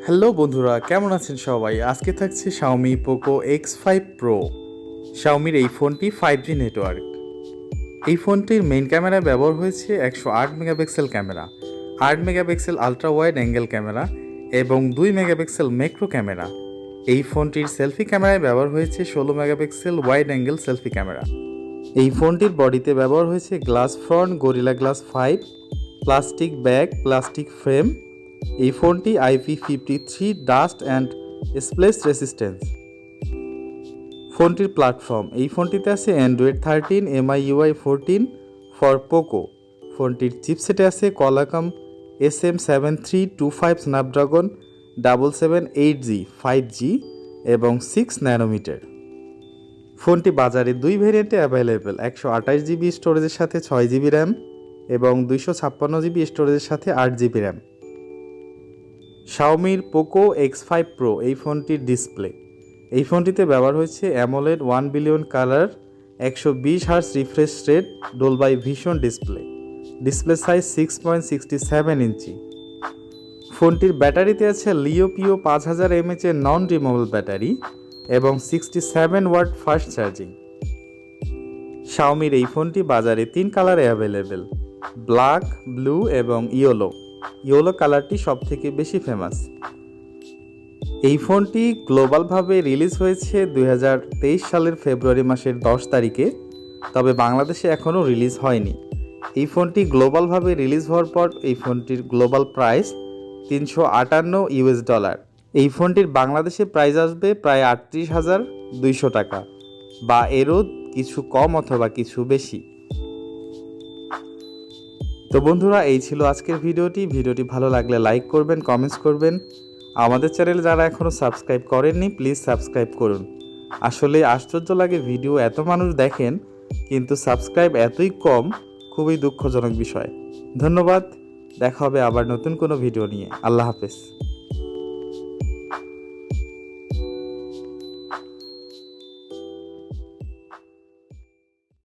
Hello বন্ধুরা, কেমন আছেন সবাই? আজকে থাকছে Xiaomi Poco X5 Pro। Xiaomiর এই ফোনটি 5G নেটওয়ার্ক। এই ফোনটির মেইন ক্যামেরায় ব্যবহার হয়েছে 108 megapixel camera, 8 megapixel ultra wide angle camera এবং 2 মেগাপিক্সেল ম্যাক্রো ক্যামেরা। এই ফোনটির সেলফি ক্যামেরায় ব্যবহার হয়েছে 16 megapixel wide angle selfie camera. এই ফোনটির বডিতে ব্যবহার হয়েছে glass front gorilla glass 5, plastic back, plastic frame. এই ফোনটি IP53 ডাস্ট অ্যান্ড স্প্লেশ রেসিস্ট্যান্স। ফোনটির প্ল্যাটফর্ম, এই ফোনটিতে আছে অ্যান্ড্রয়েড 13 MIUI 14 ফর পোকো। ফোনটির চিপসেটে আছে Qualcomm SM7325 Snapdragon 778G 5G এবং 6 ন্যানোমিটার। ফোনটি বাজারে দুই ভেরিয়েন্টে অ্যাভেলেবেল, 128GB স্টোরেজের সাথে 6GB র্যাম এবং 256GB স্টোরেজের সাথে 8GB RAM. Xiaomiর Poco X5 Pro এই ফোনটির ডিসপ্লে, এই ফোনটিতে ব্যবহার হয়েছে AMOLED 1 billion colour 120 hertz refresh rate Dolby vision display size 6.67 inch. ফোনটির ব্যাটারিতে আছে লিওপিও 5000 mAh এর নন রিমুভেবল ব্যাটারি এবং 67 ওয়াট ফাস্ট চার্জিং। Xiaomiর এই ফোনটি বাজারে 3 কালারে অ্যাভেলেবেল, ব্ল্যাক, ব্লু এবং ইয়েলো কালারটি সবথেকে বেশি ফেমাস। এই ফোনটি গ্লোবালভাবে রিলিজ হয়েছে 2023 সালের ফেব্রুয়ারি মাসের 10 তারিখে, তবে বাংলাদেশে এখনও রিলিজ হয়নি। এই ফোনটি গ্লোবালভাবে রিলিজ হওয়ার পর এই ফোনটির গ্লোবাল প্রাইস $358। এই ফোনটির বাংলাদেশে প্রাইস আসবে প্রায় 38,200 টাকা, বা এরও কিছু কম অথবা কিছু বেশি। তো বন্ধুরা, এই ছিল আজকের ভিডিওটি ভালো লাগলে লাইক করবেন, কমেন্টস করবেন। আমাদের চ্যানেল যারা এখনও সাবস্ক্রাইব করেননি প্লিজ সাবস্ক্রাইব করুন। আসলে আশ্চর্য লাগে, ভিডিও এত মানুষ দেখেন কিন্তু সাবস্ক্রাইব এতই কম, খুবই দুঃখজনক বিষয়। ধন্যবাদ, দেখা হবে আবার নতুন কোনো ভিডিও নিয়ে। আল্লাহ হাফেজ।